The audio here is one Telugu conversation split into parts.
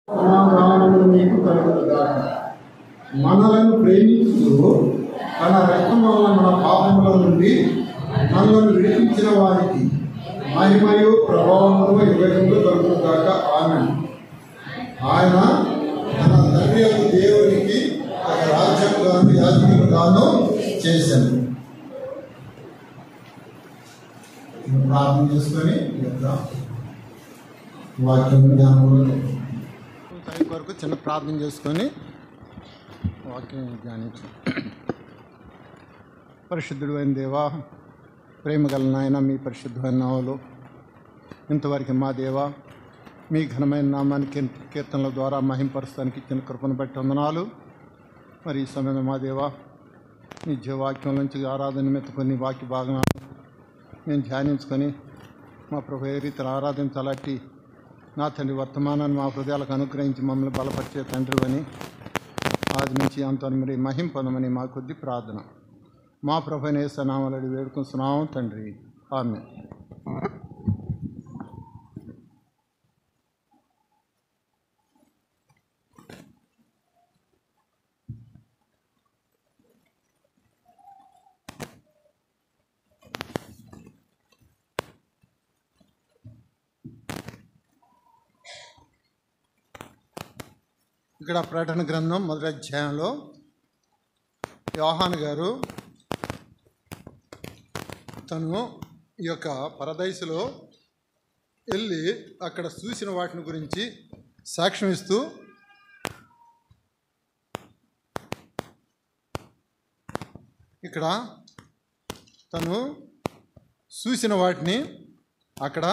సమాధానములు మీకు కలుగునుగాక. మనలను ప్రేమించు తన రక్తం వలన మన పాపముల నుండి మనలను విడిపించిన వారికి మహిమయు ప్రభావములు యుగములు కలుగునుగాక. ఆమేన్. ఆయన తన తండ్రి యొక్క దేవునికి ఒక రాజ్యముగాను యాజకులుగాను చేశాను. ప్రార్థన చేసుకొని వాక్యం జ్ఞానంలో టైం వరకు చిన్న ప్రార్థన చేసుకొని వాక్యం ధ్యానించు. పరిశుద్ధుడు అయిన దేవా, ప్రేమ గల నాయన, మీ పరిశుద్ధమైన నామములో ఇంతవరకు మా దేవా మీ ఘనమైన నామానికి కీర్తనల ద్వారా మహింపరచడానికి ఇచ్చిన కృపను బట్టి వందనాలు. మరి ఈ సమయంలో మా దేవా మీ జీవవాక్యం నుంచి ఆరాధన మెత్తుకొని వాక్య భాగనాలు మేము ధ్యానించుకొని మా ప్రభు ఏ రీతిలో ఆరాధించాలట్టి నా తండ్రి వర్తమానాన్ని మా హృదయాలకు అనుగ్రహించి మమ్మల్ని బలపరిచే తండ్రి అని ఆది నుంచి అంత మరి మహిం పొందమని మా కొద్ది ప్రార్థన మా ప్రభు యేసు నామములో వేడుకుంటున్నాము తండ్రి. ఆమేన్. ఇక్కడ ప్రకటన గ్రంథం మొదటి అధ్యాయంలో యోహాను గారు తను ఈ యొక్క పరదైసులో వెళ్ళి అక్కడ చూసిన వాటిని గురించి సాక్ష్యం ఇస్తూ ఇక్కడ తను చూసిన వాటిని అక్కడ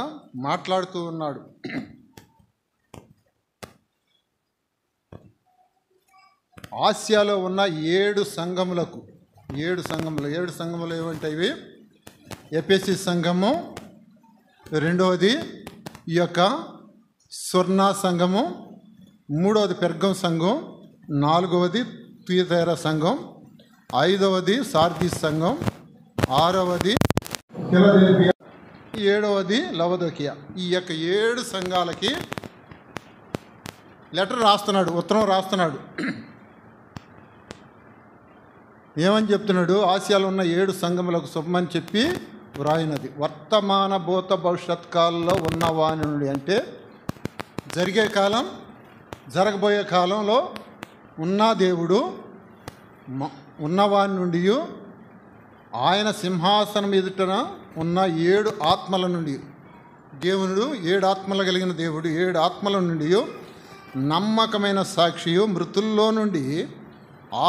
మాట్లాడుతూ ఉన్నాడు. ఆసియాలో ఉన్న 7 సంఘములు ఏమంటే ఇవి ఎఫెసీ సంఘము, రెండవది ఈ యొక్క స్వర్ణ సంఘము, మూడవది పెర్గం సంఘం, నాలుగవది తుయతైర సంఘం, ఐదవది సార్దీస్ సంఘం, ఆరవది ఫిలదెల్ఫియా, ఏడవది లవదోకియా. ఈ యొక్క 7 సంఘాలకి లెటర్ రాస్తున్నాడు, ఉత్తరం రాస్తున్నాడు. ఏమని చెప్తున్నాడు? ఆసియాలో ఉన్న 7 సంఘములకు శుభమని చెప్పి వ్రాయినది. వర్తమాన భూత భవిష్యత్ కాలంలో ఉన్నవాని నుండి, అంటే జరిగే కాలం, జరగబోయే కాలంలో ఉన్న దేవుడు, ఉన్నవాని నుండి, ఆయన సింహాసనం ఎదుటన ఉన్న 7 ఆత్మల నుండి, దేవుడు 7 ఆత్మలు కలిగిన దేవుడు 7 ఆత్మల నుండి నమ్మకమైన సాక్షియు, మృతుల్లో నుండి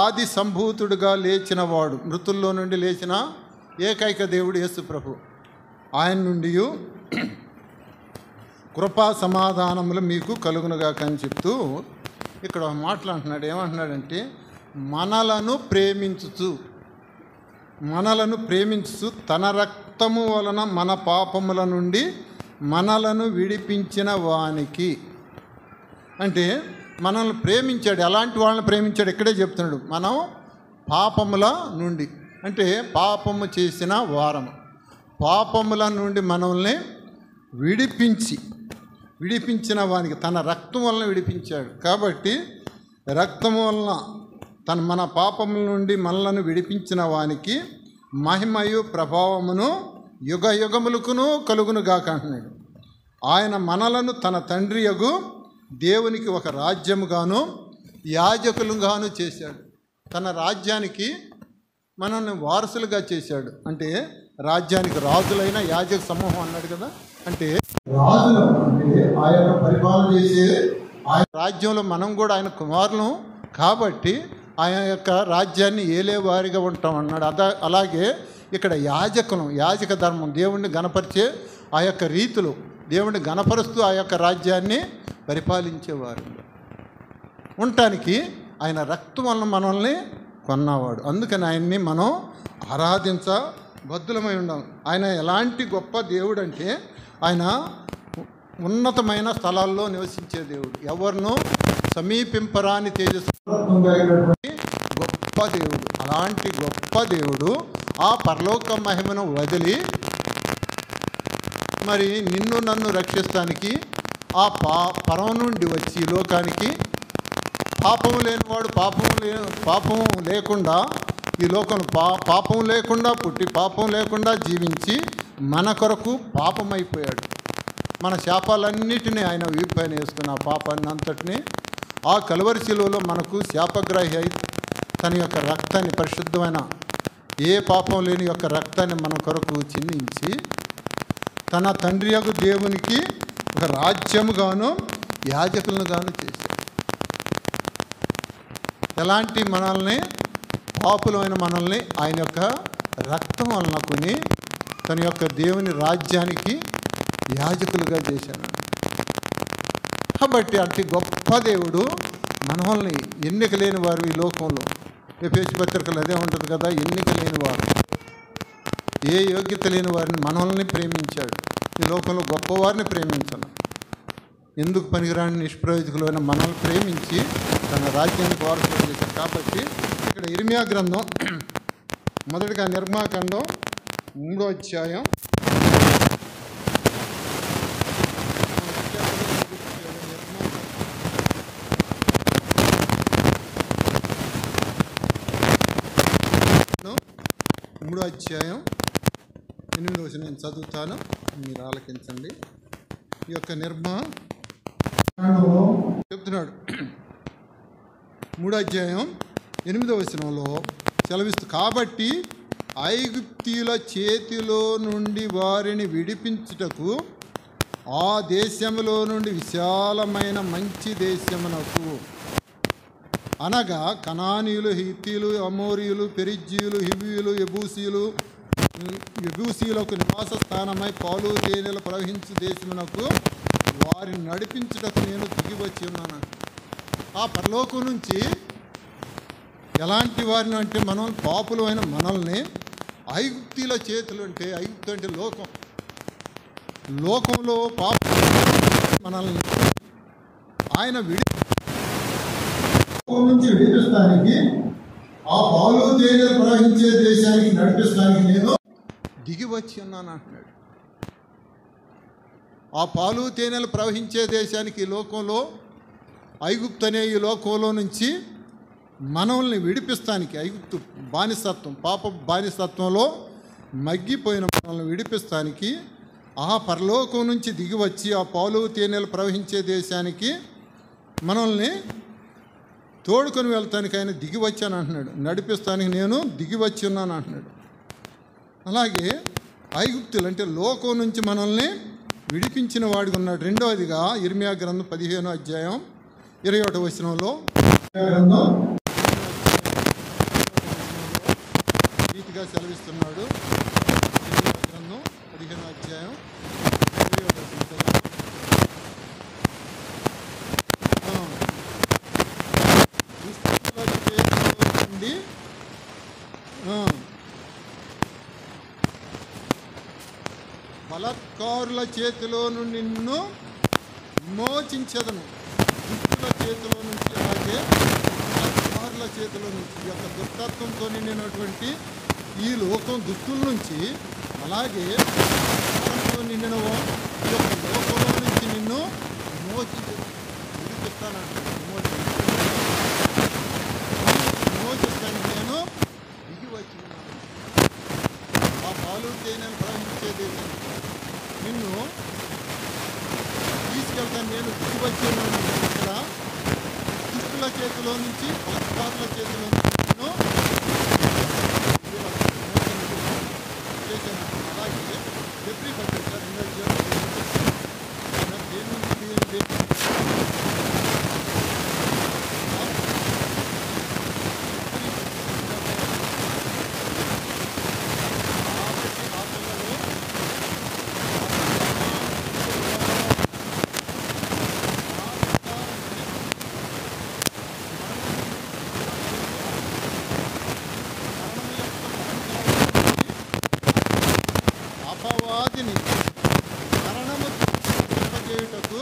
ఆది సంభూతుడుగా లేచినవాడు, మృతుల్లో నుండి లేచిన ఏకైక దేవుడు యేసు ప్రభు, ఆయన నుండి కృపా సమాధానములు మీకు కలుగునుగాక అని చెప్తూ ఇక్కడ మాట్లాడుతున్నాడు. ఏమంటున్నాడంటే మనలను ప్రేమించుచు తన రక్తము వలన మన పాపముల నుండి మనలను విడిపించిన వానికి, అంటే మనల్ని ప్రేమించాడు. ఎలాంటి వాళ్ళని ప్రేమించాడు ఇక్కడే చెప్తున్నాడు. మనం పాపముల నుండి, అంటే పాపము చేసిన వారము, పాపముల నుండి మనల్ని విడిపించిన వానికి తన రక్తం వలన విడిపించాడు. కాబట్టి రక్తము వలన మన పాపముల నుండి మనలను విడిపించిన వానికి మహిమయు ప్రభావమును యుగ యుగములకును కలుగునుగాక అంటున్నాడు. ఆయన మనలను తన తండ్రి యగు దేవునికి ఒక రాజ్యముగాను యాజకులుగాను చేశాడు. తన రాజ్యానికి మనల్ని వారసులుగా చేశాడు. అంటే రాజ్యానికి రాజులైన యాజక సమూహం అన్నాడు కదా. అంటే రాజులు అంటే ఆయన పరిపాలన చేసే ఆయన రాజ్యంలో మనం కూడా ఆయన కుమారులు కాబట్టి ఆయన యొక్క రాజ్యాన్ని ఏలేవారిగా ఉంటాం అన్నాడు. అలాగే ఇక్కడ యాజక ధర్మం, దేవుణ్ణి గణపరిచే ఆ యొక్క రీతులు, దేవుణ్ణి గణపరుస్తూ ఆ యొక్క రాజ్యాన్ని పరిపాలించేవారు ఉండటానికి ఆయన రక్తం వలన మనల్ని కొన్నవాడు. అందుకని ఆయన్ని మనం ఆరాధించబద్ధులమై ఉండాం. ఆయన ఎలాంటి గొప్ప దేవుడు అంటే ఆయన ఉన్నతమైన స్థలాల్లో నివసించే దేవుడు, ఎవరినూ సమీపింపరాని తేజస్సు గొప్ప దేవుడు. అలాంటి గొప్ప దేవుడు ఆ పరలోక మహిమను వదిలి మరి నిన్ను నన్ను రక్షిస్తానికి ఆ పరం నుండి వచ్చి ఈ లోకానికి పాపము లేనివాడు పాపం లేకుండా ఈ లోకం పాపం లేకుండా పుట్టి పాపం లేకుండా జీవించి మన కొరకు పాపమైపోయాడు. మన శాపాలన్నిటినీ ఆయన వీపైన వేసుకున్న ఆ పాపాన్ని అంతటినీ ఆ కలువరి శిలువలో మనకు శాపగ్రాహి అయి తన యొక్క రక్తాన్ని, పరిశుద్ధమైన ఏ పాపం లేని యొక్క రక్తాన్ని మన కొరకు చిందించి తన తండ్రి యొక్క దేవునికి ఒక రాజ్యముగాను యాజకులను గాను చేశాడు. ఎలాంటి మనల్ని, పాపులమైన మనల్ని ఆయన యొక్క రక్తం వలన కొని తన యొక్క దేవుని రాజ్యానికి యాజకులుగా చేశాడు. కాబట్టి అతి గొప్ప దేవుడు మనల్ని ఎన్నిక లేని వారు ఈ లోకంలో, ఎఫెసీ పత్రికలు అదే ఉంటుంది కదా, ఎన్నిక లేని వారు, ఏ యోగ్యత లేని వారిని మనల్ని ప్రేమించాడు. ఈ లోకంలో గొప్పవారిని ప్రేమించను, ఎందుకు పనికిరాని నిష్ప్రయోజకులైన మనల్ని ప్రేమించి తన రాజ్యానికి వారసులు చేశాడు. కాబట్టి ఇక్కడ ఇర్మియా గ్రంథం మొదటిగా నిర్మాకాండం 3వ అధ్యాయం 3వ అధ్యాయం 8వ వచనం నేను చదువుతాను, మీరు ఆలకించండి. ఈ యొక్క చెప్తున్నాడు 3వ అధ్యాయం 8వ వచనంలో సెలవిస్తూ, కాబట్టి ఐగుప్తీయుల చేతిలో నుండి వారిని విడిపించుటకు ఆ దేశంలో నుండి విశాలమైన మంచి దేశమునకు, అనగా కనానీయులు, హిత్తీయులు, అమోరీయులు, పెరిజ్జీయులు, హివ్వీయులు, యెబూసీయులకు నివాస స్థానమై పాలు తేనెలు ప్రవహించు దేశమునకు వారిని నడిపించుటకు నేను దిగి వచ్చి ఉన్నాను. ఆ పరలోకం నుంచి ఎలాంటి వారిని అంటే, మనం పాపులు అయిన మనల్ని ఐగుప్తీల చేతులు అంటే, ఐగుప్తు అంటే లోకంలో పాప మనల్ని ఆయన నుంచి విడిపిస్తానికి, ఆ పాలు తేనెలు ప్రవహించే దేశానికి నడిపిస్తానికి నేను దిగి వచ్చి ఉన్నాను అంటున్నాడు. ఆ పాలు తేనెలు ప్రవహించే దేశానికి ఈ లోకంలో, ఐగుప్తు అనే ఈ లోకంలో నుంచి మనల్ని విడిపిస్తానికి, ఐగుప్తు బానిసత్వం, పాప బానిసత్వంలో మగ్గిపోయిన మనల్ని విడిపిస్తానికి ఆ పరలోకం నుంచి దిగి వచ్చి ఆ పాలు తేనెలు ప్రవహించే దేశానికి మనల్ని తోడుకొని వెళ్తానికి ఆయన దిగి వచ్చాను అంటున్నాడు. నడిపిస్తానికి నేను దిగి వచ్చి ఉన్నాను అంటున్నాడు. అలాగే ఐగుప్తులు అంటే లోకం నుంచి మనల్ని విడిపించిన వాడిగా ఉన్నాడు. రెండవదిగా ఇర్మియా గ్రంథం 15వ అధ్యాయం 21వ వచనంలో రీతిగా సెలవిస్తున్నాడు. ఇర్మియా గ్రంథం 15వ అధ్యాయం 21వ వచనం, బలత్కారుల చేతిలో నుండి నిన్ను విమోచించదను. దుష్టుల చేతిలో నుంచి, అలాగే బలత్కారుల చేతిలో నుంచి, ఈ యొక్క దుష్టత్వంతో నిండినటువంటి ఈ లోకం దుష్టుల నుంచి, అలాగే నిండిన ఈ యొక్క లోకంలో నుంచి నిన్ను విడిపిస్తానంటే, విమోచిస్తానికి నేను దిగి వచ్చి ఉన్నాను. ఆ పాలు తేనెలు ప్రవహించేది నిన్ను తీసుకెళ్తాను, నేను దిగి వచ్చి ఉన్నాను. ఇక్కడ దుష్టుల చేతిలో నుంచి, బలత్కారుల చేతిలో నుంచి నేను చేశాను. అలాగే ఎవ్రీ పత్రిక 2 అపవాదిని మరణము చేయుటకు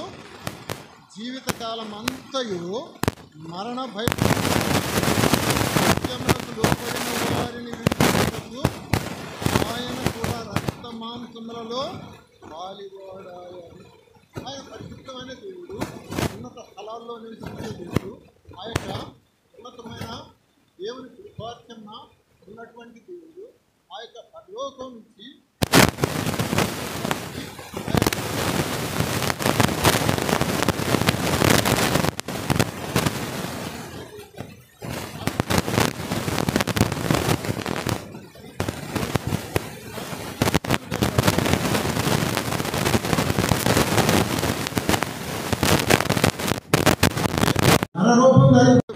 జీవితకాలం అంతయు మరణ భయములకు లోపడిన వారిని విడిపించుటకు ఆయన కూడా రక్త మాంసములలో పాలివాడాయని. ఆయన పరిశుద్ధమైన దేవుడు, ఉన్నత స్థలాల్లో నివసించే దేవుడు, ఆ యొక్క ఉన్నతమైన దేవుని కృపార్చన ఉన్నటువంటి దేవుడు, ఆ యొక్క పరలోకం నుంచి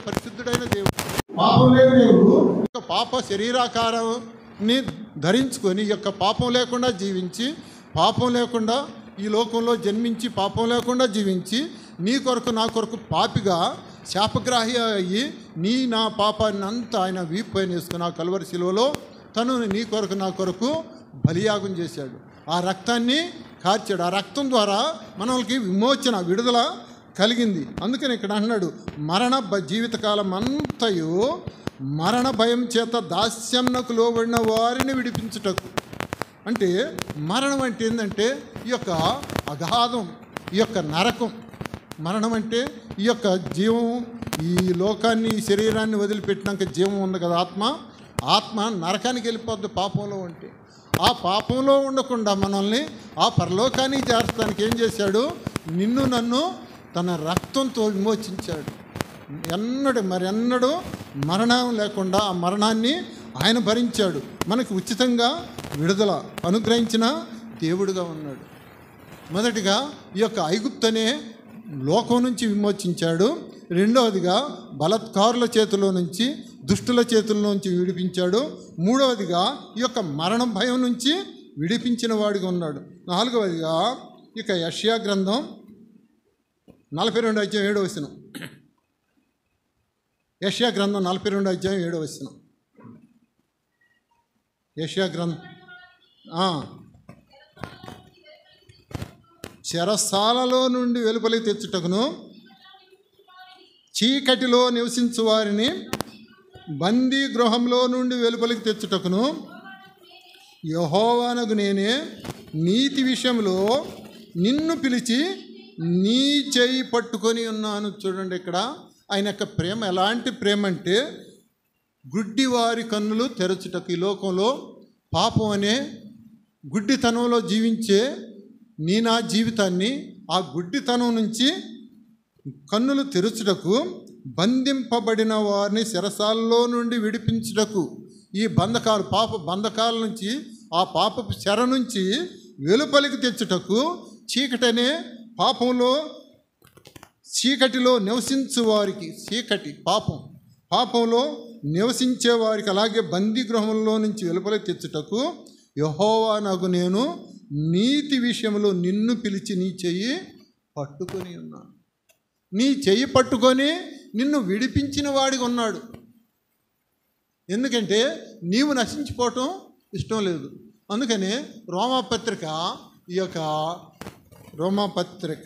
పరిశుద్ధుడైన దేవుడు, పాపం లేని దేవుడు పాప శరీరాకారాన్ని ధరించుకొని ఈ యొక్క పాపం లేకుండా జీవించి, పాపం లేకుండా ఈ లోకంలో జన్మించి, పాపం లేకుండా జీవించి, నీ కొరకు నా కొరకు పాపిగా శాపగ్రాహి అయ్యి నా పాపాన్ని అంతా ఆయన వీపు పైన వేసుకుని ఆ కలువరి శిలువలో తను నీ కొరకు నా కొరకు బలియాగం చేశాడు. ఆ రక్తాన్ని కార్చాడు. ఆ రక్తం ద్వారా మనకి విమోచన, విడుదల కలిగింది. అందుకని ఇక్కడ అన్నాడు, మరణ జీవితకాలం అంతయు మరణ భయం చేత దాస్యంనకు లోబడిన వారిని విడిపించుటకు. అంటే మరణం అంటే ఏంటంటే ఈ యొక్క అగాధం, ఈ యొక్క నరకం. మరణం అంటే ఈ యొక్క జీవం, ఈ లోకాన్ని, ఈ శరీరాన్ని వదిలిపెట్టినాక జీవం ఉంది కదా, ఆత్మ నరకానికి వెళ్ళిపోద్ది పాపంలో ఉంటే. ఆ పాపంలో ఉండకుండా మనల్ని ఆ పరలోకానికి చేర్చడానికి ఏం చేశాడు? నిన్ను నన్ను తన రక్తంతో విమోచించాడు. మరెన్నడూ మరణం లేకుండా ఆ మరణాన్ని ఆయన భరించాడు. మనకు ఉచితంగా విడుదల అనుగ్రహించిన దేవుడుగా ఉన్నాడు. మొదటిగా ఈ యొక్క ఐగుప్తు అనే లోకం నుంచి విమోచించాడు. రెండవదిగా బలత్కారుల చేతిలో నుంచి, దుష్టుల చేతుల్లో నుంచి విడిపించాడు. మూడవదిగా ఈ యొక్క మరణం భయం నుంచి విడిపించిన వాడిగా ఉన్నాడు. నాలుగవదిగా ఇక యెషయా గ్రంథం 42:7 యెషయా గ్రంథం 42:7 యెషయా గ్రంథం చెరసాలలో నుండి వెలుపలికి తెచ్చుటకును, చీకటిలో నివసించు వారిని బందీ గృహంలో నుండి వెలుపలికి తెచ్చుటకును యెహోవానగు నేనే నీతి విషయంలో నిన్ను పిలిచి నీ చేయి పట్టుకొని ఉన్నాను. చూడండి, ఇక్కడ ఆయన యొక్క ప్రేమ ఎలాంటి ప్రేమ అంటే, గుడ్డివారి కన్నులు తెరచుటకు. ఈ లోకంలో పాపం అనే గుడ్డితనంలో జీవించే నా జీవితాన్ని ఆ గుడ్డితనం నుంచి కన్నులు తెరుచుటకు, బంధింపబడిన వారిని చెరసాలలో నుండి విడిపించుటకు, ఈ బంధకాలు, పాప బంధకాల నుంచి, ఆ పాపపు చెర నుంచి వెలుపలికి తెచ్చుటకు, చీకటనే పాపంలో చీకటిలో నివసించు వారికి, చీకటి పాపంలో నివసించే వారికి, అలాగే బందీ గృహంలో నుంచి వెలుపలికి తెచ్చుటకు యెహోవానగు నేను నీతి విషయంలో నిన్ను పిలిచి నీ చెయ్యి పట్టుకొని ఉన్నాను. నీ చెయ్యి పట్టుకొని నిన్ను విడిపించిన వాడిగా ఉన్నాడు. ఎందుకంటే నీవు నశించిపోవటం ఇష్టం లేదు. అందుకని రోమాపత్రిక రోమాపత్రిక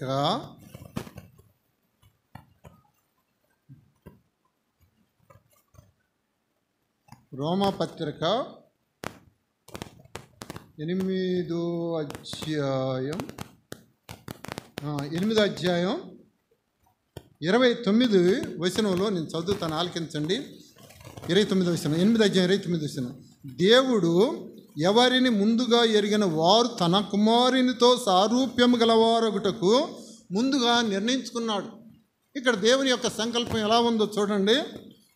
8వ అధ్యాయం 29 నేను చదువుతాను, ఆలకించండి. 29 8వ అధ్యాయం 29 దేవుడు ఎవరిని ముందుగా ఎరిగిన వారు తన కుమారునితో సారూప్యం గలవారగుటకు ముందుగా నిర్ణయించుకున్నాడు. ఇక్కడ దేవుని యొక్క సంకల్పం ఎలా ఉందో చూడండి.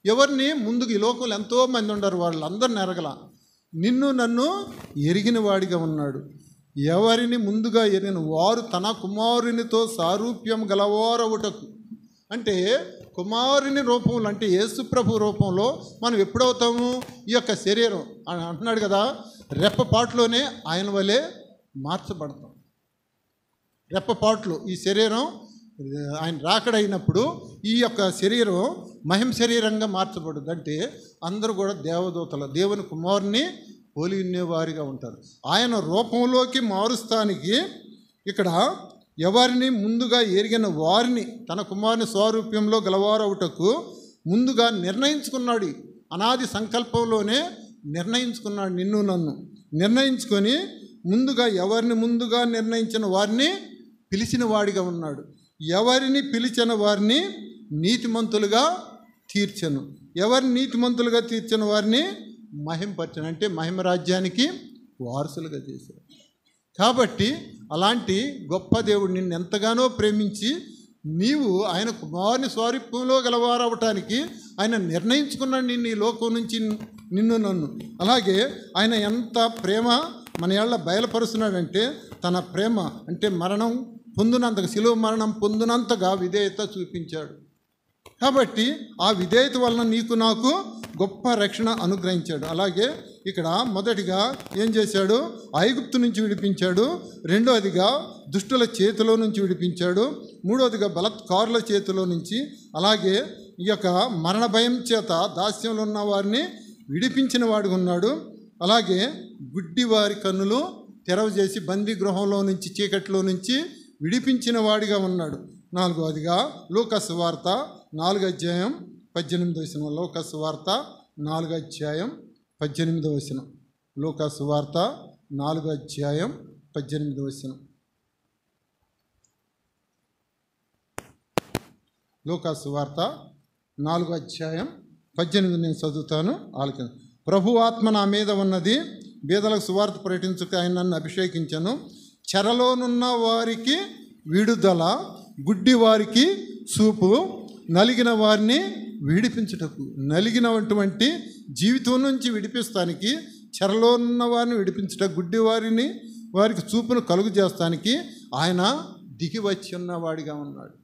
ఎవరిని ముందుకు, ఈ లోకంలో ఎంతోమంది ఉండరు, వాళ్ళందరిని ఎరగల, నిన్ను నన్ను ఎరిగిన వాడిగా ఉన్నాడు. ఎవరిని ముందుగా ఎరిగిన వారు తన కుమారునితో సారూప్యం గలవారవుటకు. అంటే కుమారుని రూపంలో, అంటే యేసుప్రభు రూపంలో మనం ఎప్పుడవుతాము? ఈ యొక్క శరీరం అని అంటున్నాడు కదా, రెప్పపాటులోనే ఆయన వలె మార్చబడతాం. రెప్పపాట్లు ఈ శరీరం ఆయన రాకడైనప్పుడు ఈ యొక్క శరీరం మహిమ శరీరంగా మార్చబడుతుంది. అంటే అందరూ కూడా దేవదూతలు, దేవుని కుమారుని పోలి ఉండేవారిగా ఉంటారు. ఆయన రూపంలోకి మారుస్తానికి ఇక్కడ ఎవరిని ముందుగా ఎరిగిన వారిని తన కుమారుని స్వరూప్యంలో గలవారవుటకు ముందుగా నిర్ణయించుకున్నాడు. అనాది సంకల్పంలోనే నిర్ణయించుకున్నాడు. నిన్ను నన్ను నిర్ణయించుకొని ముందుగా ఎవరిని ముందుగా నిర్ణయించిన వారిని పిలిచిన వాడిగా ఉన్నాడు. ఎవరిని పిలిచిన వారిని నీతిమంతులుగా తీర్చను, ఎవరిని నీతిమంతులుగా తీర్చిన వారిని మహింపరచను, అంటే మహిమ రాజ్యానికి వారసులుగా చేశారు. కాబట్టి అలాంటి గొప్ప దేవుడు నిన్ను ఎంతగానో ప్రేమించి నీవు ఆయన కుమారుని స్వరూపంలో గలవారవటానికి ఆయన నిర్ణయించుకున్నాడు నిన్ను ఈ లోకం నుంచి, నిన్ను నన్ను. అలాగే ఆయన ఎంత ప్రేమ మన ఏళ్ళ బయలుపరుస్తున్నాడంటే తన ప్రేమ అంటే మరణం పొందినంతగా, శిలువ మరణం పొందినంతగా విధేయత చూపించాడు. కాబట్టి ఆ విధేయత వలన నీకు నాకు గొప్ప రక్షణ అనుగ్రహించాడు. అలాగే ఇక్కడ మొదటిగా ఏం చేశాడు? ఐగుప్తు నుంచి విడిపించాడు. రెండోదిగా దుష్టుల చేతిలో నుంచి విడిపించాడు. మూడోదిగా బలత్కారుల చేతిలో నుంచి, అలాగే ఈ యొక్క మరణ భయం చేత దాస్యంలో ఉన్న వారిని విడిపించిన వాడిగా ఉన్నాడు. అలాగే గుడ్డి వారి కన్నులు తెరవజేసి బందీ గృహంలో నుంచి, చీకట్లో నుంచి విడిపించిన వాడిగా ఉన్నాడు. నాలుగవదిగా లూకాసు వార్త 4:18. లూకాసు వార్త 4:18. లూకాసు వార్త 4:18. లూకాసు వార్త 4:18 నేను చదువుతాను, ఆలకించు. ప్రభు ఆత్మ నా మీద ఉన్నది, బీదలకు సువార్త ప్రకటించుట ఆయన నన్ను అభిషేకించను, చెరలోనున్న వారికి విడుదల, గుడ్డి వారికి చూపు, నలిగిన వారిని విడిపించుటకు. నలిగినటువంటి జీవితం నుంచి విడిపిస్తానికి, చెరలో ఉన్న వారిని విడిపించుట, గుడ్డి వారికి చూపును కలుగు చేస్తానికి ఆయన దిగి వచ్చి ఉన్నవాడిగా ఉన్నాడు.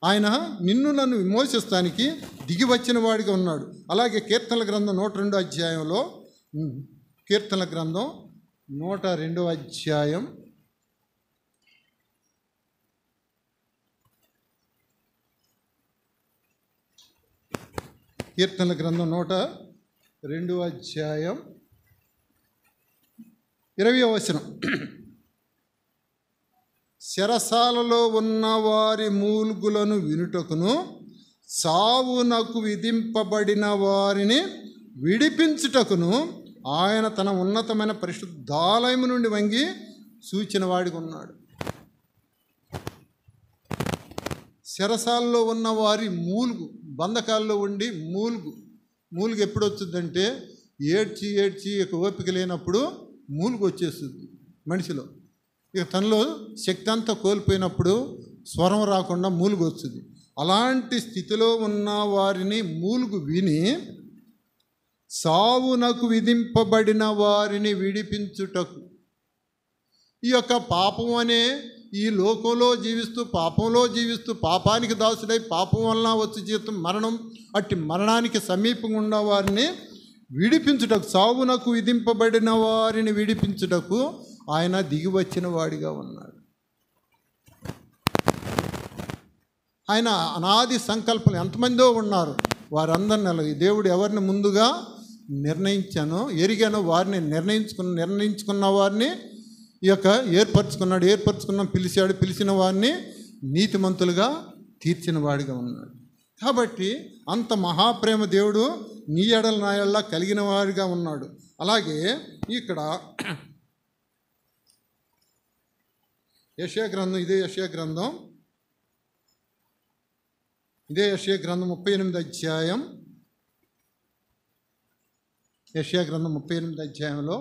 ఆయన నిన్ను నన్ను విమోచిస్తానికి దిగి వచ్చిన వాడిగా ఉన్నాడు. అలాగే కీర్తనల గ్రంథం 102 అధ్యాయంలో, కీర్తనల గ్రంథం 102 అధ్యాయం 20వ వచనం. చెరసాలలో ఉన్న వారి మూల్గులను వినుటకును, సావునకు విధింపబడిన వారిని విడిపించుటకును ఆయన తన ఉన్నతమైన పరిశుద్ధాలయము నుండి వంగి సూచిన వాడిగా ఉన్నాడు. చెరసాలలో ఉన్న వారి మూలుగు, బంధకాల్లో ఉండి మూలుగు ఎప్పుడు వస్తుందంటే ఏడ్చి ఇక ఓపిక లేనప్పుడు మూలుగు వచ్చేస్తుంది మనిషిలో. ఇక తనలో శక్తి అంతా కోల్పోయినప్పుడు స్వరం రాకుండా మూలుగు వస్తుంది. అలాంటి స్థితిలో ఉన్న వారిని మూలుగు విని సావునకు విధింపబడిన వారిని విడిపించుటకు. ఈ యొక్క పాపం అనే ఈ లోకంలో జీవిస్తూ పాపానికి దాసుడై పాపం వలన వచ్చి జీవితం మరణం, అట్టి మరణానికి సమీపంగా ఉన్న వారిని విడిపించుటకు, సావునకు విధింపబడిన వారిని విడిపించుటకు ఆయన దిగి వచ్చిన వాడిగా ఉన్నాడు. ఆయన అనాది సంకల్పం ఎంతమందో ఉన్నారు, వారందరినీ దేవుడు ఎవరిని ముందుగా ఎరిగానో వారిని నిర్ణయించుకున్న వారిని ఈ యొక్క ఏర్పరచుకున్నాం, పిలిచిన వారిని నీతిమంతులుగా తీర్చిన వాడిగా ఉన్నాడు. కాబట్టి అంత మహాప్రేమ దేవుడు నీ ఎడల నా ఎడల కలిగిన వాడిగా ఉన్నాడు. అలాగే ఇక్కడ యెషయా గ్రంథం, ఇదే యెషయా గ్రంథం 38 అధ్యాయం, యెషయా గ్రంథం 38 అధ్యాయంలో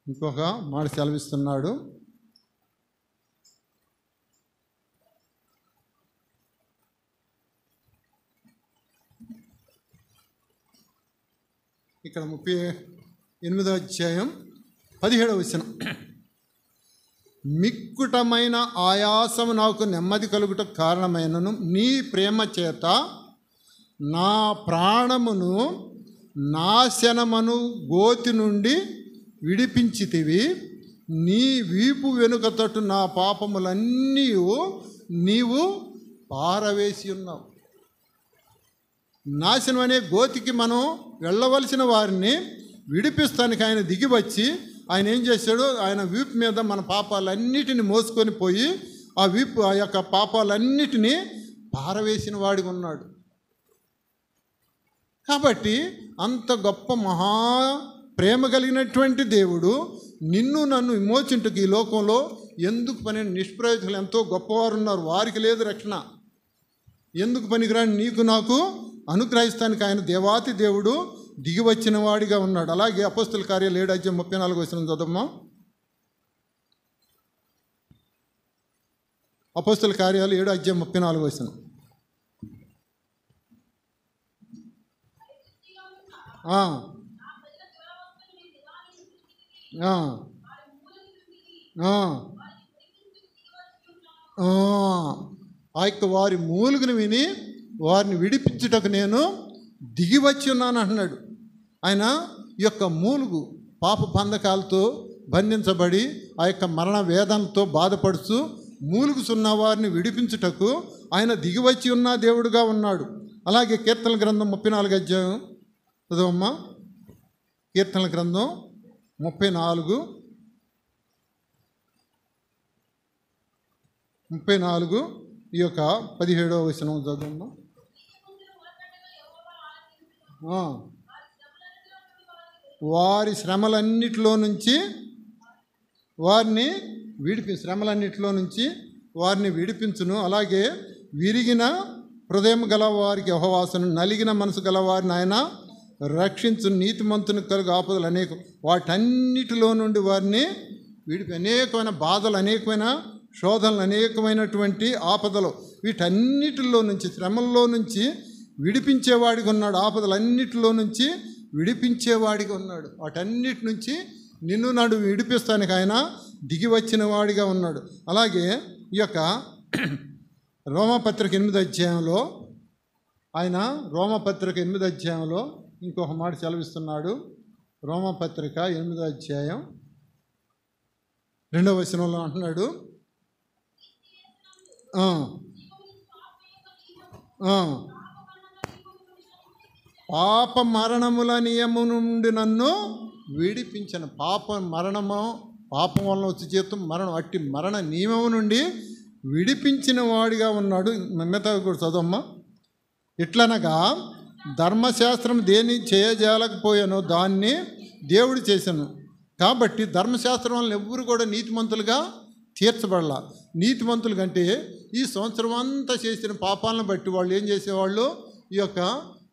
ఇంకొక మాట సెలవిస్తున్నాడు. ఇక్కడ 38 అధ్యాయం 17వ వచనం. మిక్కుటమైన ఆయాసము నాకు నెమ్మది కలుగుట కారణమైనను, నీ ప్రేమ చేత నా ప్రాణమును నాశనమను గోతి నుండి విడిపించితివి. నీ వీపు వెనుక తట్టు నా పాపములన్నీ నీవు పారవేసి ఉన్నావు. నాశనం అనే గోతికి మనం వెళ్ళవలసిన వారిని విడిపిస్తానికి ఆయన దిగి వచ్చి ఆయన ఏం చేశాడు? ఆయన వీపు మీద మన పాపాలన్నిటిని మోసుకొని పోయి ఆ యొక్క పాపాలన్నిటినీ పారవేసిన వాడిగా ఉన్నాడు. కాబట్టి అంత గొప్ప మహా ప్రేమ కలిగినటువంటి దేవుడు నిన్ను నన్ను విమోచించుటకు ఈ లోకంలో ఎందుకు పని? నిష్ప్రయోజకులు ఎంతో గొప్పవారు ఉన్నారు, వారికి లేదు రక్షణ. ఎందుకు పనికిరాని నీకు నాకు అనుగ్రహిస్తానికి ఆయన దేవాతి దేవుడు దిగి వచ్చిన వాడిగా ఉన్నాడు. అలాగే అపోస్తుల కార్యాలు 7:34 చదవమ్మా. అపోస్తుల కార్యాలు 7:34. ఆ యొక్క వారి మూలుగును విని వారిని విడిపించుటకు నేను దిగి వచ్చి ఉన్నాను అంటున్నాడు. ఆయన ఈ యొక్క మూలుగు పాప బంధకాలతో బంధించబడి ఆ యొక్క మరణ వేదనతో బాధపడుతూ మూలుగుచున్న వారిని విడిపించుటకు ఆయన దిగివచ్చి ఉన్న దేవుడుగా ఉన్నాడు. అలాగే కీర్తనల గ్రంథం 34 చదవమ్మా. కీర్తనల గ్రంథం 34 ఈ యొక్క 17వ వచనం చదవమ్మా. వారి శ్రమలన్నిటిలో నుంచి వారిని విడిపించును. అలాగే విరిగిన హృదయం గల వారికి యెహోవాను, నలిగిన మనసు గల వారిని ఆయన రక్షించు. నీతిమంతుని కలుగు ఆపదలు అనేకం, వాటన్నిటిలో నుండి వారిని అనేకమైన బాధలు, అనేకమైన శోధనలు, అనేకమైనటువంటి ఆపదలు, వీటన్నిటిలో నుంచి, శ్రమల్లో నుంచి విడిపించేవాడిగా ఉన్నాడు. ఆపదలన్నిటిలో నుంచి విడిపించేవాడిగా ఉన్నాడు. వాటన్నిటి నుంచి నిన్ను నాడు విడిపిస్తానికి ఆయన దిగి వచ్చిన వాడిగా ఉన్నాడు. అలాగే ఈ యొక్క రోమపత్రిక 8వ అధ్యాయంలో ఆయన రోమపత్రిక 8వ అధ్యాయంలో ఇంకొక మాట సెలవిస్తున్నాడు. రోమపత్రిక 8వ అధ్యాయం 2వ వచనంలో అంటున్నాడు, పాప మరణముల నియము నుండి నన్ను విడిపించను. పాపం వలన వచ్చి జీతం మరణం, అట్టి మరణ నియమము నుండి విడిపించిన వాడిగా ఉన్నాడు. మిగతా కూడా చదవమ్మా. ఇట్లనగా ధర్మశాస్త్రం దేన్ని చేయజాలకపోయానో దాన్ని దేవుడు చేశాను. కాబట్టి ధర్మశాస్త్రం వలన ఎవ్వరు కూడా నీతిమంతులుగా తీర్చబడాల. నీతిమంతులు కంటే ఈ సంవత్సరం అంతా చేసిన పాపాలను బట్టి వాళ్ళు ఏం చేసేవాళ్ళు, ఈ యొక్క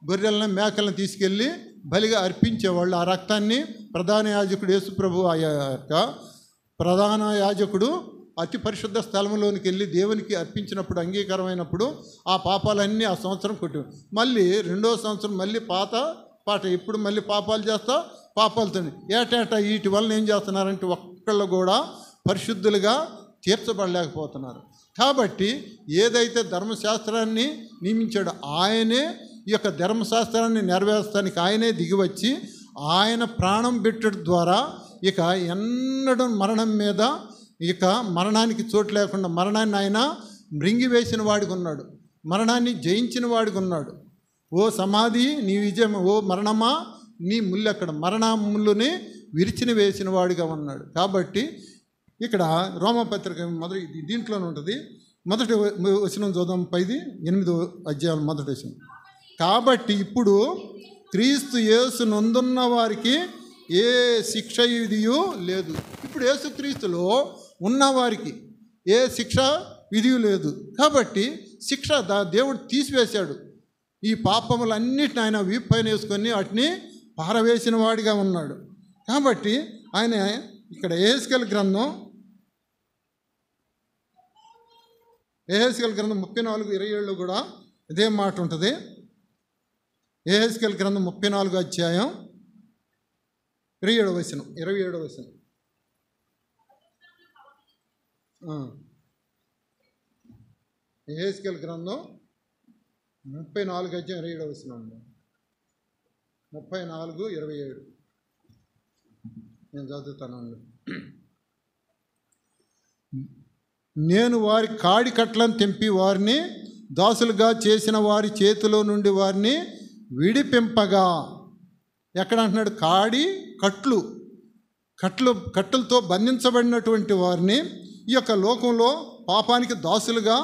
గొర్రెలను మేకలను తీసుకెళ్ళి బలిగా అర్పించేవాళ్ళు. ఆ రక్తాన్ని ప్రధాన యాజకుడు యేసుప్రభు ఆ యొక్క ప్రధాన యాజకుడు అతి పరిశుద్ధ స్థలంలోనికి వెళ్ళి దేవునికి అర్పించినప్పుడు, అంగీకారమైనప్పుడు ఆ పాపాలన్నీ ఆ సంవత్సరం కొట్టు. మళ్ళీ 2వ సంవత్సరం మళ్ళీ పాట ఇప్పుడు మళ్ళీ పాపాలు చేస్తా, పాపాలతో ఏటేటా వీటి వలన ఏం చేస్తున్నారంటే ఒక్కళ్ళు కూడా పరిశుద్ధులుగా తీర్చబడలేకపోతున్నారు. కాబట్టి ఏదైతే ధర్మశాస్త్రాన్ని నియమించాడో ఆయనే ఈ యొక్క ధర్మశాస్త్రాన్ని నెరవేర్చడానికి ఆయనే దిగివచ్చి ఆయన ప్రాణం పెట్టడం ద్వారా ఇక ఎన్నడూ మరణం మీద ఇక మరణానికి చోటు లేకుండా మరణాన్ని ఆయన మృంగివేసిన వాడిగా ఉన్నాడు. మరణాన్ని జయించిన వాడిగా ఉన్నాడు. ఓ సమాధి నీ విజయం, ఓ మరణమా నీ ముళ్ళు ఎక్కడ, మరణ ముళ్ళుని విరిచిన వేసిన వాడిగా ఉన్నాడు. కాబట్టి ఇక్కడ రోమపత్రిక దీంట్లోనే ఉంటుంది. మొదటి వచనం చూద్దాం. 8వ అధ్యాయం మొదటి వచనం. కాబట్టి ఇప్పుడు క్రీస్తు యేసు నందున్న వారికి ఏ శిక్ష విధియు లేదు. ఇప్పుడు యేసు క్రీస్తులో ఉన్నవారికి ఏ శిక్ష విధియు లేదు. కాబట్టి శిక్ష దేవుడు తీసివేశాడు. ఈ పాపములన్నిటిని ఆయన వీపైన వేసుకొని వాటిని పారవేసిన వాడిగా ఉన్నాడు. కాబట్టి ఆయన ఇక్కడ యెహెజ్కేలు గ్రంథం 34:27 కూడా ఇదే మాట ఉంటుంది. యెహెజ్కేలు గ్రంథం 34 అధ్యాయం 27వ వచనం. యెహెజ్కేలు గ్రంథం 34 అధ్యాయం 27వ వచనం. 34:27 నేను చదువుతానండి. నేను వారి కాడి కట్లను తెంపి వారిని దాసులుగా చేసిన వారి చేతిలో నుండి వారిని విడిపింపగా, ఎక్కడ అంటున్నాడు, కాడి కట్టులతో బంధించబడినటువంటి వారిని, ఈ యొక్క లోకంలో పాపానికి దాసులుగా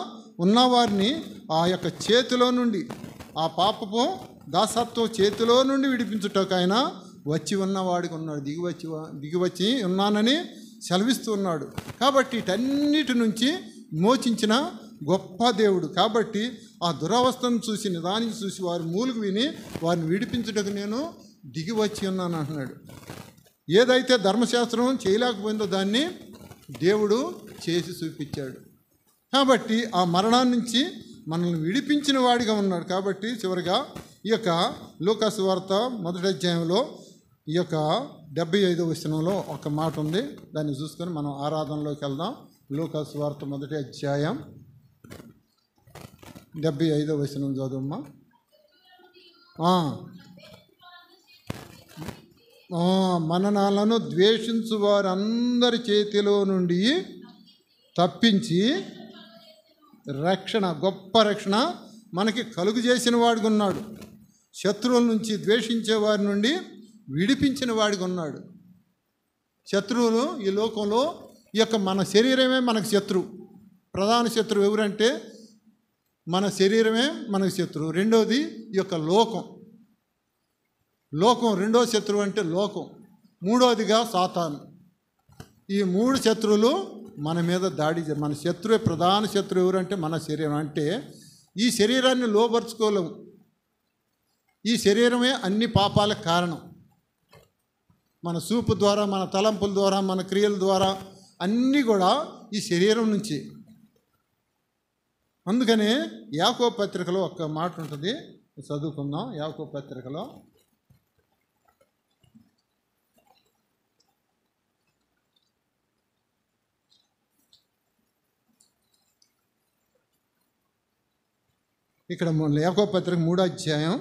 ఉన్నవారిని ఆ యొక్క చేతిలో నుండి, ఆ పాపపు దాసత్వం చేతిలో నుండి విడిపించుటకు ఆయన వచ్చి ఉన్నవాడికి ఉన్నాడు. దిగివచ్చి ఉన్నానని సెలవిస్తూ ఉన్నాడు. కాబట్టి వీటన్నిటి నుంచి మోచించిన గొప్ప దేవుడు. కాబట్టి ఆ దురవస్థను చూసి నిదానించి చూసి వారి మూలుగు విని వారిని విడిపించుటకు నేను దిగి వచ్చి ఉన్నాను అంటున్నాడు. ఏదైతే ధర్మశాస్త్రం చేయలేకపోయిందో దాన్ని దేవుడు చేసి చూపించాడు. కాబట్టి ఆ మరణాన్ని నుంచి మనల్ని విడిపించిన వాడిగా ఉన్నాడు. కాబట్టి చివరిగా ఈ యొక్క లూకాసు వార్త 1వ అధ్యాయంలో ఈ యొక్క 75వ వచనంలో ఒక మాట ఉంది. దాన్ని చూసుకొని మనం ఆరాధనలోకి వెళ్దాం. లూకాసు వార్త 1వ అధ్యాయం 75వ వచనం చదువమ్మా. మననాలను ద్వేషించు వారందరి చేతిలో నుండి తప్పించి రక్షణ, గొప్ప రక్షణ మనకి కలుగు చేసిన వాడిగా ఉన్నాడు. శత్రువుల నుంచి, ద్వేషించే వారి నుండి విడిపించిన వాడిగా ఉన్నాడు. శత్రువులు ఈ లోకంలో ఈ యొక్క మన శరీరమే మనకు శత్రువు. ప్రధాన శత్రువు ఎవరంటే మన శరీరమే మనకు శత్రువు. రెండోది ఈ యొక్క లోకం రెండో శత్రువు అంటే లోకం. మూడోదిగా సాతాను. ఈ 3 శత్రువులు మన మీద దాడి. మన శత్రువే, ప్రధాన శత్రువు ఎవరంటే మన శరీరం. అంటే ఈ శరీరాన్ని లోపరుచుకోలేము. ఈ శరీరమే అన్ని పాపాలకు కారణం. మన చూపు ద్వారా, మన తలంపుల ద్వారా, మన క్రియల ద్వారా అన్నీ కూడా ఈ శరీరం నుంచి. అందుకనే యాకోబు పత్రికలో ఒక మాట ఉంటుంది, చదువుకుందాం. యాకోబు పత్రికలో ఇక్కడ యాకోబు పత్రిక 3వ అధ్యాయం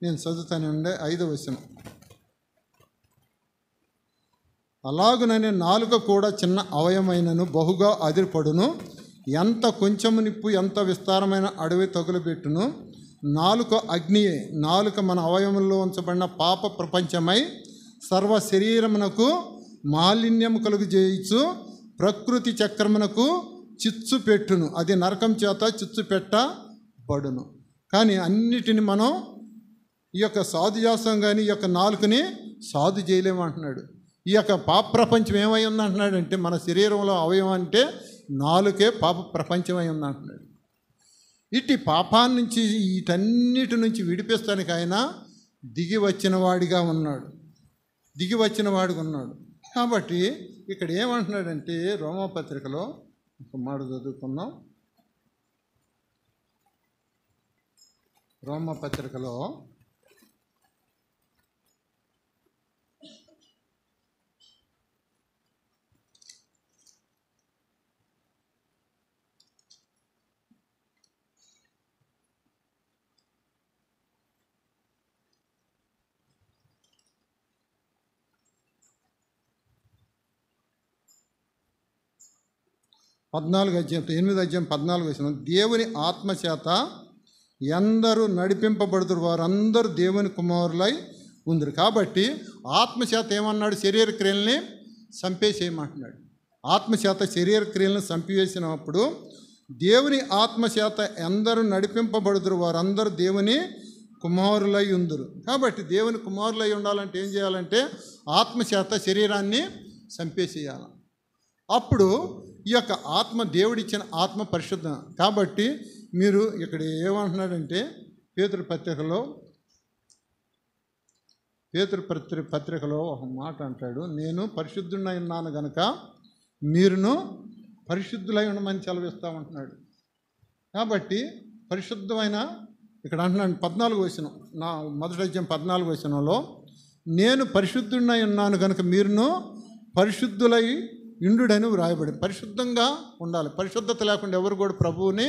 నేను చదువుతానండి. 5వ వచనం. అలాగుననే నాలుక కూడా చిన్న అవయమైనను బహుగా అదిరిపడును. ఎంత కొంచెము నిప్పు ఎంత విస్తారమైన అడవి తగులుబెట్టును. నాలుక అగ్నియే. నాలుక మన అవయవంలో ఉంచబడిన పాప ప్రపంచమై సర్వ శరీరమునకు మాలిన్యము కలుగు చేయొచ్చు. ప్రకృతి చక్రమునకు చిచ్చు పెట్టును. అది నరకం చేత చిచ్చు పెట్టబడును. కానీ అన్నిటిని మనం ఈ యొక్క సాధు చేస్తాం, కానీ ఈ యొక్క నాలుకని సాధు చేయలేము అంటున్నాడు. ఈ యొక్క పాప ప్రపంచం ఏమై ఉంది అంటున్నాడు అంటే మన శరీరంలో అవయవం అంటే నాలుకే పాప ప్రపంచమై ఉంది అంటున్నాడు. ఇటు పాపాన్ని నుంచి, వీటన్నిటి నుంచి విడిపిస్తానికి ఆయన దిగి వచ్చిన వాడిగా ఉన్నాడు. కాబట్టి ఇక్కడ ఏమంటున్నాడంటే రోమాపత్రికలో ఒక మాట చదువుకున్నాం. రోమాపత్రికలో 8వ అధ్యాయం 14వ వచనం. దేవుని ఆత్మచేత ఎందరూ నడిపింపబడుతురు వారందరూ దేవుని కుమారులై ఉందరు. కాబట్టి ఆత్మచేత ఏమన్నాడు? శరీర క్రియల్ని చంపేసేయమంటున్నాడు. ఆత్మచేత శరీర క్రియలను చంపివేసినప్పుడు దేవుని ఆత్మచేత ఎందరూ నడిపింపబడుతురు వారందరూ దేవుని కుమారులై ఉందరు. కాబట్టి దేవుని కుమారులై ఉండాలంటే ఏం చేయాలంటే ఆత్మచేత శరీరాన్ని చంపేసేయాలి. అప్పుడు ఈ యొక్క ఆత్మ, దేవుడిచ్చిన ఆత్మ పరిశుద్ధం. కాబట్టి మీరు ఇక్కడ ఏమంటున్నాడంటే పేతురు పత్రికలో ఒక మాట అంటాడు, నేను పరిశుద్ధుడై ఉన్నాను గనక మీరును పరిశుద్ధులై ఉండమని సెలవిస్తామంటున్నాడు. కాబట్టి పరిశుద్ధమైన ఇక్కడ అంటున్నాడు 14వ వచనం, నా 1వ అధ్యాయం 14వ వచనంలో, నేను పరిశుద్ధుడై ఉన్నాను కనుక మీరును పరిశుద్ధులై ఇండుడని వ్రాయబడి. పరిశుద్ధంగా ఉండాలి. పరిశుద్ధత లేకుండా ఎవరు కూడా ప్రభువుని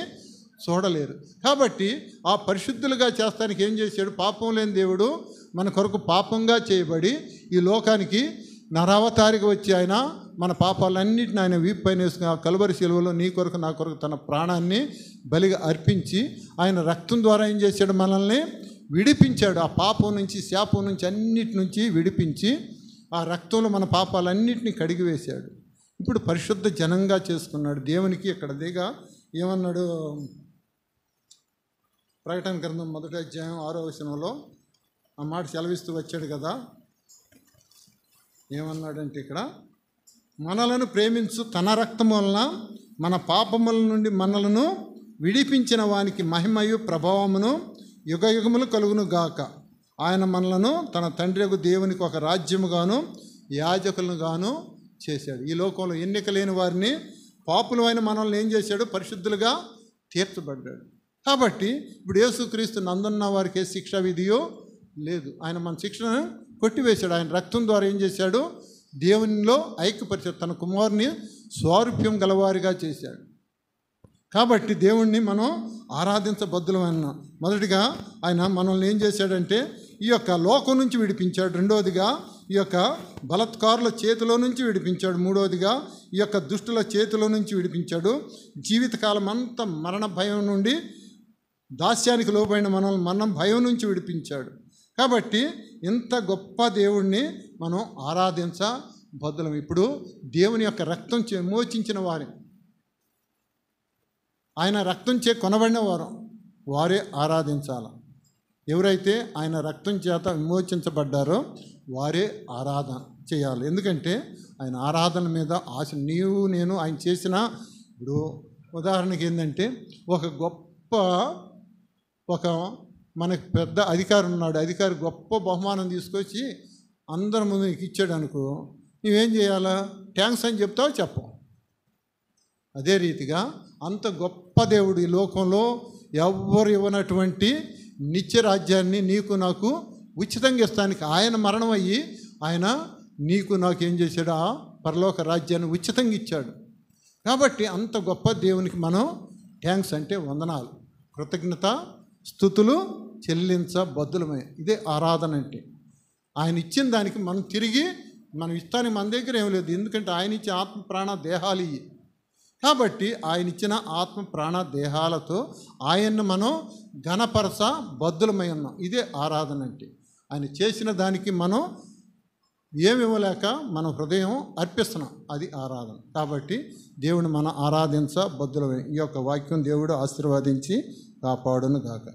చూడలేరు. కాబట్టి ఆ పరిశుద్ధులుగా చేస్తానికి ఏం చేశాడు? పాపం లేని దేవుడు మన కొరకు పాపంగా చేయబడి ఈ లోకానికి నరావతారిగా వచ్చి ఆయన మన పాపాలన్నింటిని ఆయన వీపు పైన వేసుకుని ఆ కలువరి శిలువలో నీ కొరకు నా కొరకు తన ప్రాణాన్ని బలిగా అర్పించి ఆయన రక్తం ద్వారా ఏం చేశాడు? మనల్ని విడిపించాడు. ఆ పాపం నుంచి, శాపం నుంచి, అన్నిటి నుంచి విడిపించి ఆ రక్తంలో మన పాపాలన్నింటినీ కడిగివేశాడు. ఇప్పుడు పరిశుద్ధ జనంగా చేసుకున్నాడు. దేవునికి ఇక్కడ దిగా ఏమన్నాడు? ప్రకటన గ్రంథం 1వ అధ్యాయం 6వ వచనంలో ఆ మాట సెలవిస్తూ వచ్చాడు కదా. ఏమన్నాడంటే ఇక్కడ మనలను ప్రేమించు తన రక్తం వలన మన పాపముల నుండి మనలను విడిపించిన వానికి మహిమయు ప్రభావమును యుగయుగములు కలుగును గాక. ఆయన మనలను తన తండ్రి దేవునికి ఒక రాజ్యముగాను యాజకులను గాను చేశాడు. ఈ లోకంలో ఎన్నిక లేని వారిని, పాపులమైన మనల్ని ఏం చేశాడు? పరిశుద్ధులుగా తీర్చబడ్డాడు. కాబట్టి ఇప్పుడు యేసుక్రీస్తు నందున్న వారికి ఏ శిక్షా విధియో లేదు. ఆయన మన శిక్షను కొట్టివేశాడు. ఆయన రక్తం ద్వారా ఏం చేశాడు? దేవునిలో ఐక్యపరిచాడు. తన కుమారుని స్వారూప్యం గలవారిగా చేశాడు. కాబట్టి దేవుణ్ణి మనం ఆరాధించబద్దులమన్నాం. మొదటిగా ఆయన మనల్ని ఏం చేశాడంటే ఈ యొక్క లోకం నుంచి విడిపించాడు. రెండవదిగా ఈ యొక్క బలత్కారుల చేతిలో నుంచి విడిపించాడు. మూడవదిగా ఈ యొక్క దుష్టుల చేతిలో నుంచి విడిపించాడు. జీవితకాలం అంతా మరణ భయం నుండి, దాస్యానికి లోబడిన మనల్ని మరణ భయం నుంచి విడిపించాడు. కాబట్టి ఇంత గొప్ప దేవుణ్ణి మనం ఆరాధించబద్దులం. ఇప్పుడు దేవుని యొక్క రక్తం విమోచించిన వారి, ఆయన రక్తం చే కొనబడిన వారే ఆరాధించాలి. ఎవరైతే ఆయన రక్తం చేత విమోచించబడ్డారో వారే ఆరాధన చేయాలి. ఎందుకంటే ఆయన ఆరాధన మీద ఆశ. నీవు నేను ఆయన చేసిన, ఇప్పుడు ఉదాహరణకి ఏంటంటే ఒక మనకు పెద్ద అధికారి ఉన్నాడు. అధికారి గొప్ప బహుమానం తీసుకొచ్చి అందరి ముందు నీకు ఇచ్చాడు అనుకో, నువ్వేం చేయాలా? థ్యాంక్స్ అని చెప్తావు, చెప్పవు. అదే రీతిగా అంత గొప్ప దేవుడు ఈ లోకంలో ఎవ్వరు ఇవ్వనటువంటి నిత్య రాజ్యాన్ని నీకు నాకు ఉచితంగా ఇస్తానికి ఆయన మరణం అయ్యి ఆయన నీకు నాకు ఏం చేశాడు? ఆ పరలోక రాజ్యాన్ని ఉచితంగా ఇచ్చాడు. కాబట్టి అంత గొప్ప దేవునికి మనం థ్యాంక్స్ అంటే వందనాలు, కృతజ్ఞత స్తుతులు చెల్లించబద్దులమే. ఇదే ఆరాధన అంటే. ఆయన ఇచ్చిన దానికి మనం తిరిగి మనం ఇస్తానికి మన దగ్గర ఏం లేదు. ఎందుకంటే ఆయన ఇచ్చే ఆత్మ ప్రాణ దేహాలు ఇవి. కాబట్టి ఆయన ఇచ్చిన ఆత్మ ప్రాణ దేహాలతో ఆయన్ను మనం ఘనపరచ బద్దులమై ఉన్నాం. ఇదే ఆరాధన అంటే. ఆయన చేసిన దానికి మనం ఏమి ఇవ్వలేక మన హృదయం అర్పిస్తున్నాం, అది ఆరాధన. కాబట్టి దేవుని మనం ఆరాధించ బద్దులమే. ఈ యొక్క వాక్యం దేవుడు ఆశీర్వదించి కాపాడును గాక.